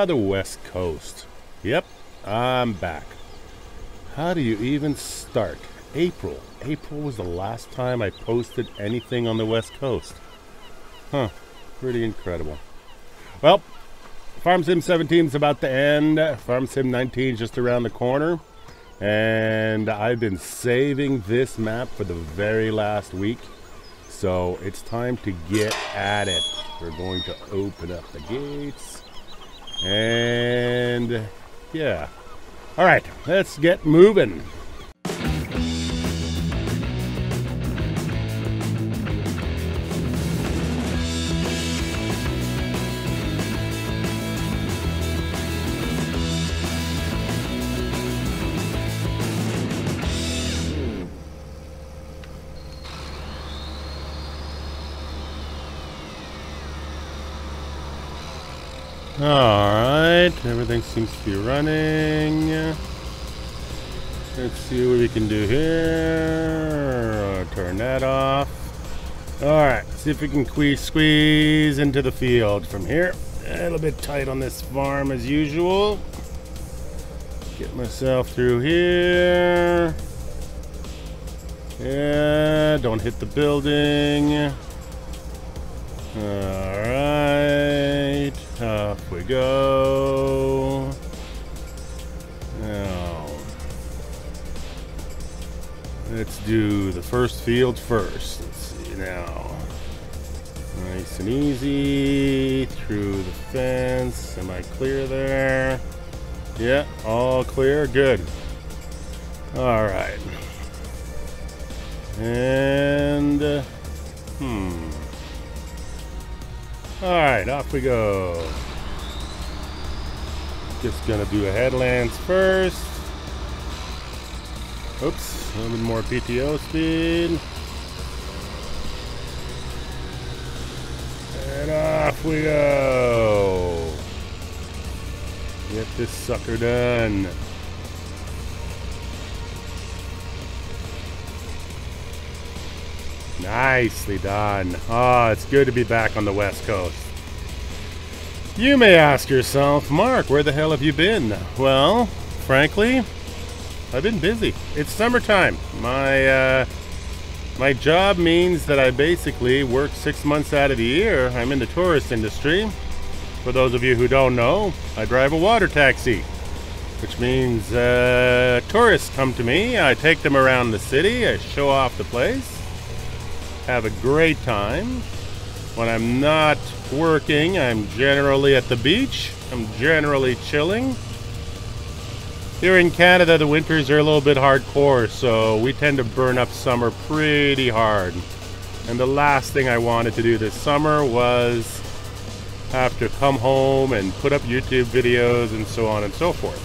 the West Coast. Yep, I'm back. How do you even start? April was the last time I posted anything on the West Coast. Huh, pretty incredible. Well, Farm Sim 17 is about to end. Farm Sim 19 is just around the corner. And I've been saving this map for the very last week. So it's time to get at it. We're going to open up the gates. And yeah. All right, let's get moving. Alright, everything seems to be running. Let's see what we can do here. Turn that off. Alright, see if we can squeeze into the field from here. A little bit tight on this farm as usual. Get myself through here. Yeah, don't hit the building. Alright, off we go. Now, let's do the first field first. Let's see now. Nice and easy through the fence. Am I clear there? Yeah, all clear. Good. Alright. And, Alright, off we go. Just gonna do a headlands first. Oops, a little bit more PTO speed. And off we go. Get this sucker done. Nicely done. Oh, it's good to be back on the West Coast. You may ask yourself, Mark, where the hell have you been? Well, frankly, I've been busy. It's summertime. My job means that I basically work 6 months out of the year. I'm in the tourist industry. For those of you who don't know, I drive a water taxi, which means tourists come to me. I take them around the city. I show off the place. Have a great time. When I'm not working, I'm generally at the beach. I'm generally chilling. Here in Canada, the winters are a little bit hardcore, so we tend to burn up summer pretty hard. And the last thing I wanted to do this summer was have to come home and put up YouTube videos and so on and so forth.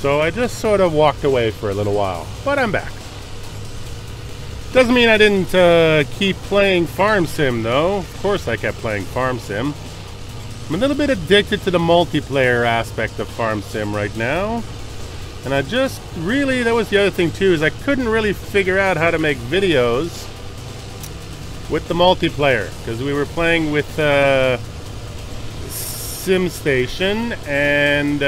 So I just sort of walked away for a little while, but I'm back. Doesn't mean I didn't keep playing Farm Sim, though. Of course I kept playing Farm Sim. I'm a little bit addicted to the multiplayer aspect of Farm Sim right now. And I just really, that was the other thing too, is I couldn't really figure out how to make videos with the multiplayer. Because we were playing with SimStation, and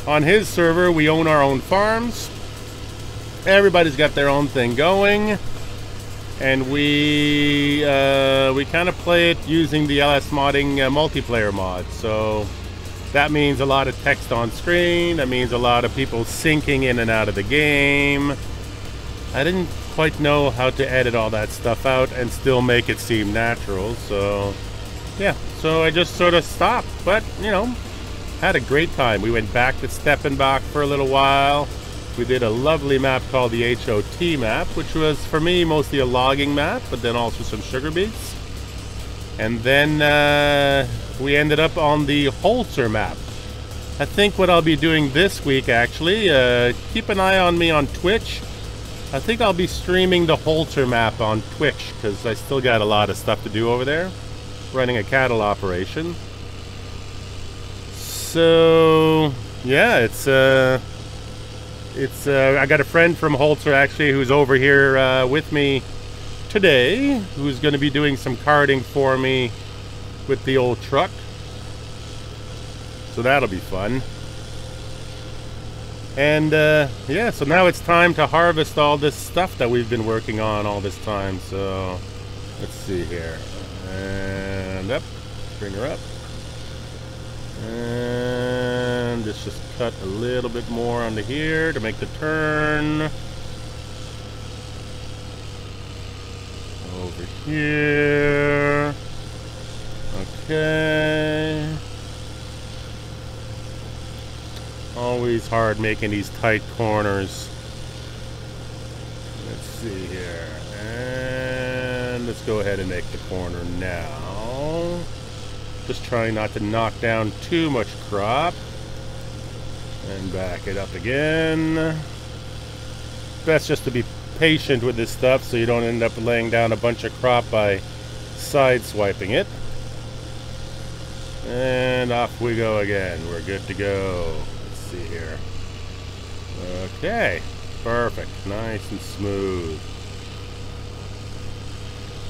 on his server we own our own farms. Everybody's got their own thing going, and we kind of play it using the LS modding multiplayer mod. So that means a lot of text on screen. That means a lot of people syncing in and out of the game. I didn't quite know how to edit all that stuff out and still make it seem natural. So yeah, so I just sort of stopped, but you know, had a great time. We went back to Steppenbach for a little while. We did a lovely map called the HOT map, which was, for me, mostly a logging map, but then also some sugar beets. And then we ended up on the Holzer map. I think what I'll be doing this week, actually, keep an eye on me on Twitch. I think I'll be streaming the Holzer map on Twitch, because I still got a lot of stuff to do over there, running a cattle operation. So, yeah, I got a friend from Holzer actually who's over here with me today, who's going to be doing some karting for me with the old truck. So that'll be fun. And yeah, so now it's time to harvest all this stuff that we've been working on all this time. So let's see here. And up. Bring her up. And let's just cut a little bit more onto here to make the turn. Over here. Okay. Always hard making these tight corners. Let's see here. And let's go ahead and make the corner now. Just trying not to knock down too much crop. And back it up again. Best just to be patient with this stuff so you don't end up laying down a bunch of crop by side swiping it. And off we go again. We're good to go. Let's see here. Okay. Perfect. Nice and smooth.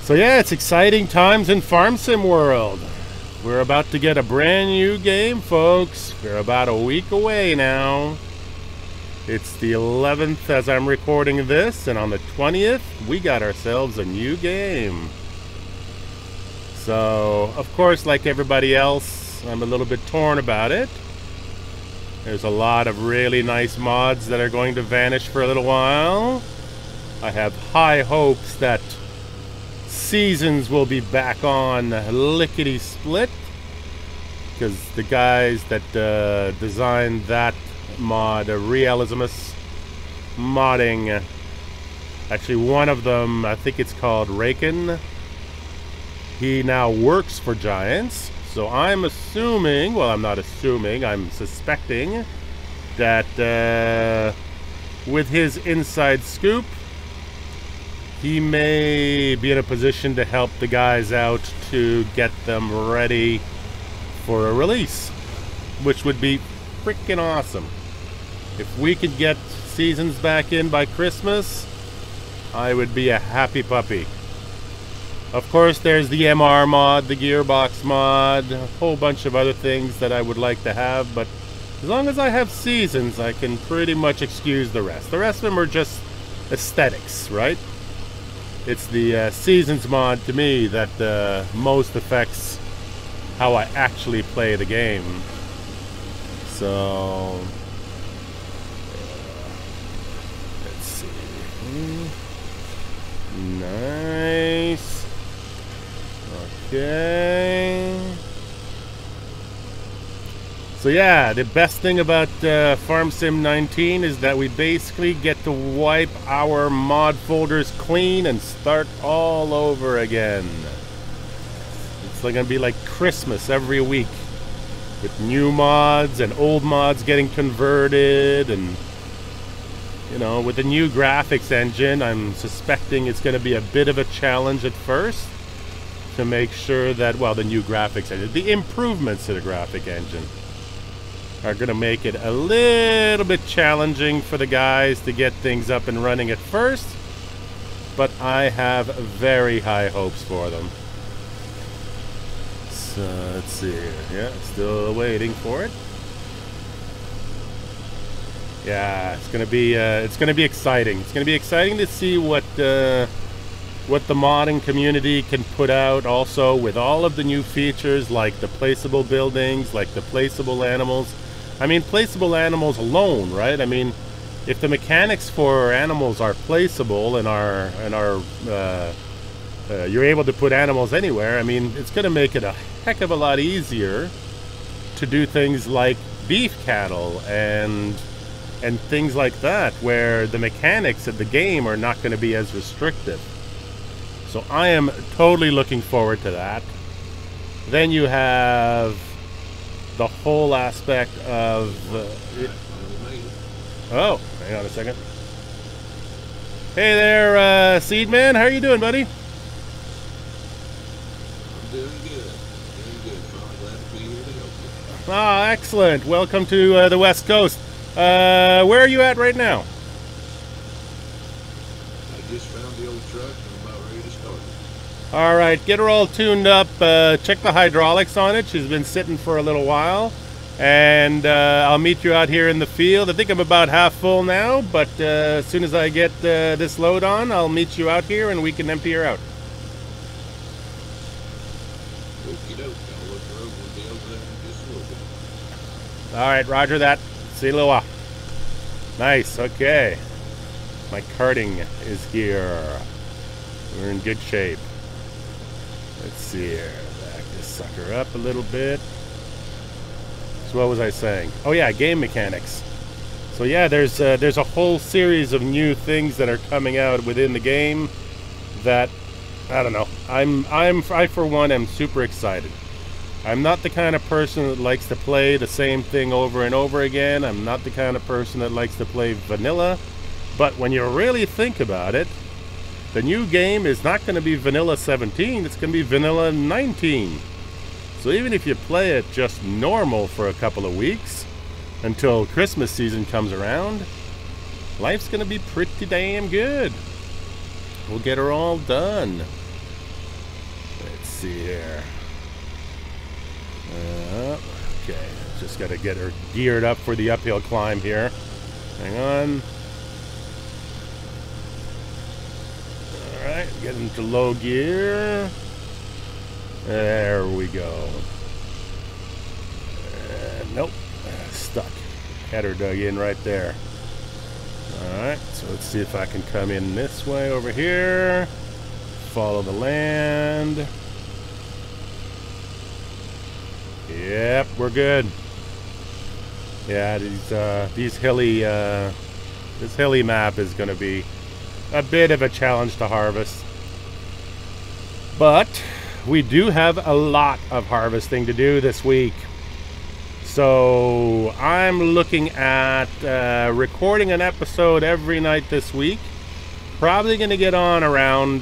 So yeah, it's exciting times in Farm Sim world. We're about to get a brand new game, folks. We're about a week away now. It's the 11th as I'm recording this, and on the 20th, we got ourselves a new game. So, of course, like everybody else, I'm a little bit torn about it. There's a lot of really nice mods that are going to vanish for a little while. I have high hopes that Seasons will be back on lickety-split, because the guys that designed that mod, Realismus Modding, actually one of them, I think it's called Raken, he now works for Giants. So I'm assuming, well, I'm not assuming, I'm suspecting that with his inside scoop, he may be in a position to help the guys out to get them ready for a release, which would be freaking awesome. If we could get Seasons back in by Christmas, I would be a happy puppy. Of course, there's the MR mod, the Gearbox mod, a whole bunch of other things that I would like to have, but as long as I have Seasons, I can pretty much excuse the rest. The rest of them are just aesthetics, right? It's the Seasons mod, to me, that most affects how I actually play the game. So let's see. Nice. Okay. So yeah, the best thing about Farm Sim 19 is that we basically get to wipe our mod folders clean and start all over again. It's like gonna be like Christmas every week, with new mods and old mods getting converted, and you know, with the new graphics engine, I'm suspecting it's gonna be a bit of a challenge at first to make sure that, well, the new graphics engine, the improvements to the graphic engine are going to make it a little bit challenging for the guys to get things up and running at first, but I have very high hopes for them. So let's see here. Yeah, still waiting for it. Yeah, it's gonna be exciting. It's gonna be exciting to see what the modding community can put out, also with all of the new features like the placeable buildings, like the placeable animals. I mean, placeable animals alone, right? I mean, if the mechanics for animals are placeable and you're able to put animals anywhere, I mean, it's going to make it a heck of a lot easier to do things like beef cattle and things like that, where the mechanics of the game are not going to be as restrictive. So I am totally looking forward to that. Then you have the whole aspect of oh, hang on a second. Hey there, Seedman, how are you doing, buddy? I'm doing good. Glad to be here to help you. Ah, excellent. Welcome to the West Coast. Where are you at right now? I just found the old truck and I'm about ready to start it. All right, get her all tuned up. Check the hydraulics on it. She's been sitting for a little while. And I'll meet you out here in the field. I think I'm about half full now, but as soon as I get this load on, I'll meet you out here and we can empty her out. Okie doke. I'll look her over and be over there in just a little bit. All right, roger that. See you in a little while. Nice, okay. My karting is here. We're in good shape. Let's see here. Back this sucker up a little bit. So what was I saying? Oh yeah, game mechanics. So yeah, there's a whole series of new things that are coming out within the game that I don't know. I for one am super excited. I'm not the kind of person that likes to play the same thing over and over again. I'm not the kind of person that likes to play vanilla. But when you really think about it, the new game is not going to be Vanilla 17, it's going to be Vanilla 19. So even if you play it just normal for a couple of weeks, until Christmas season comes around, life's going to be pretty damn good. We'll get her all done. Let's see here. Okay, just got to get her geared up for the uphill climb here. Hang on. Alright, get into low gear. There we go. Nope, stuck. Had her dug in right there. Alright, so let's see if I can come in this way over here. Follow the land. Yep, we're good. Yeah, these hilly, this hilly map is going to be a bit of a challenge to harvest. But we do have a lot of harvesting to do this week. So I'm looking at recording an episode every night this week. Probably going to get on around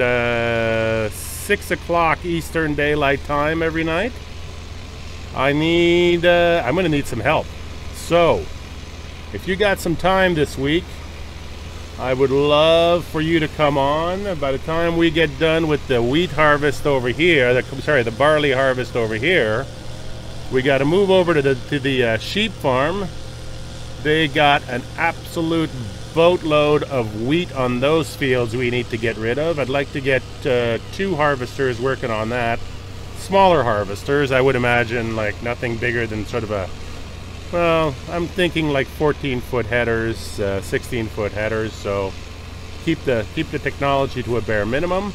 6 o'clock Eastern Daylight Time every night. I'm going to need some help. So, if you got some time this week, I would love for you to come on. By the time we get done with the wheat harvest over here, the barley harvest over here, we got to move over to the sheep farm. They got an absolute boatload of wheat on those fields we need to get rid of. I'd like to get 2 harvesters working on that. Smaller harvesters, I would imagine, like nothing bigger than sort of a, well, I'm thinking like 14-foot headers, 16-foot headers, so keep the technology to a bare minimum.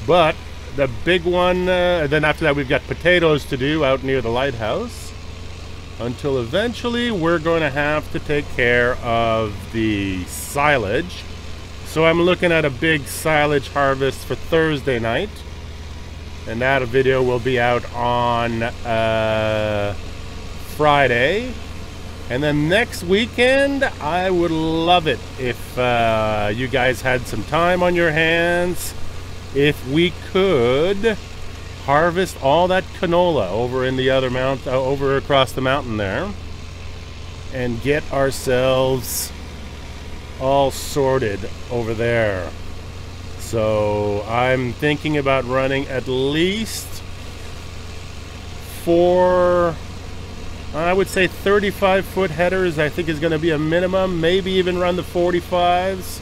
But the big one, then after that we've got potatoes to do out near the lighthouse, until eventually we're going to have to take care of the silage. So I'm looking at a big silage harvest for Thursday night. And that video will be out on Friday. And then next weekend, I would love it if you guys had some time on your hands. If we could harvest all that canola over in the other over across the mountain there, and get ourselves all sorted over there. So I'm thinking about running at least 4, I would say 35-foot headers, I think is going to be a minimum. Maybe even run the 45s.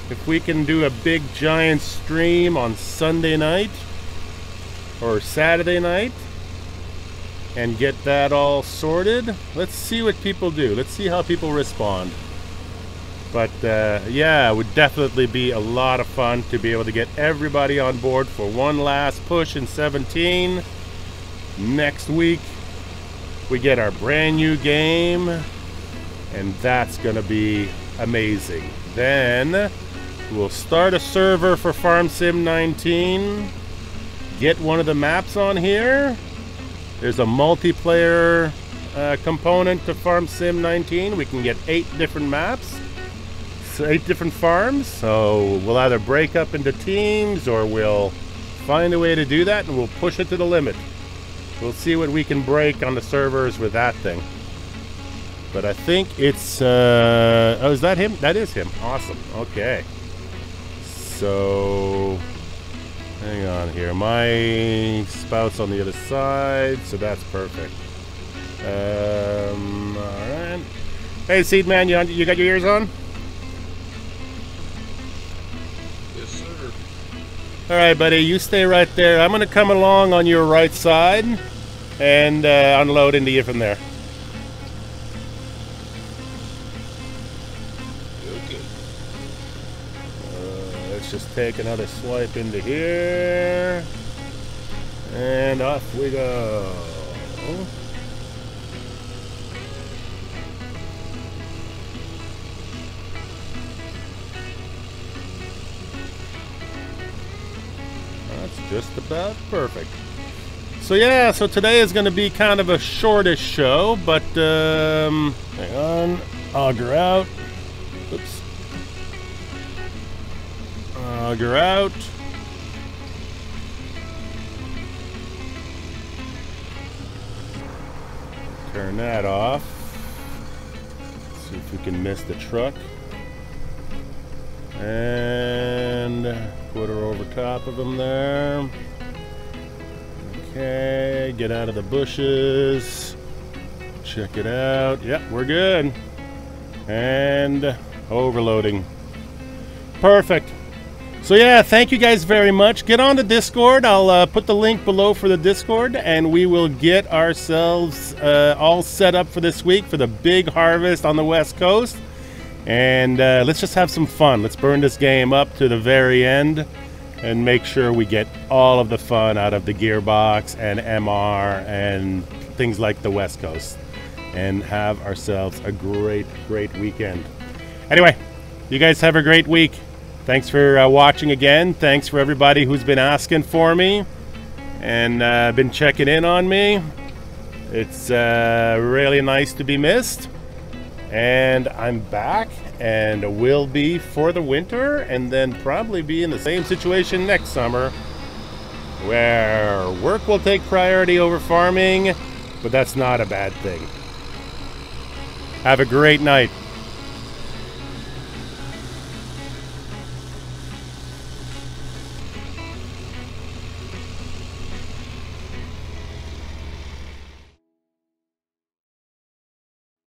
If we can do a big giant stream on Sunday night or Saturday night and get that all sorted. Let's see what people do. Let's see how people respond. But yeah, it would definitely be a lot of fun to be able to get everybody on board for one last push in 17. Next week, we get our brand new game, and that's going to be amazing. Then we'll start a server for Farm Sim 19, get one of the maps on here. There's a multiplayer component to Farm Sim 19. We can get 8 different maps. 8 different farms, so we'll either break up into teams or we'll find a way to do that and we'll push it to the limit. We'll see what we can break on the servers with that thing. But I think it's oh, is that him? That is him. Awesome. Okay, so hang on here, my spout's on the other side, so that's perfect. Alright. Hey, Seed Man, you got your ears on? Yes, sir. Alright, buddy, you stay right there. I'm going to come along on your right side and unload into you from there. Okay. Let's just take another swipe into here. And off we go. That's just about perfect. So yeah, so today is going to be kind of a shortish show, but hang on, auger out. Oops. Auger out. Turn that off. See if we can miss the truck. And put her over top of him there. Okay, get out of the bushes. Check it out. Yep, we're good. And overloading. Perfect. So yeah, thank you guys very much. Get on the Discord. I'll put the link below for the Discord, and we will get ourselves all set up for this week for the big harvest on the West Coast. And let's just have some fun. Let's burn this game up to the very end and make sure we get all of the fun out of the Gearbox and MR and things like the West Coast, and have ourselves a great, great weekend. Anyway, you guys have a great week. Thanks for watching again. Thanks for everybody who's been asking for me and been checking in on me. It's really nice to be missed. And I'm back and will be for the winter, and then probably be in the same situation next summer where work will take priority over farming, but that's not a bad thing. Have a great night.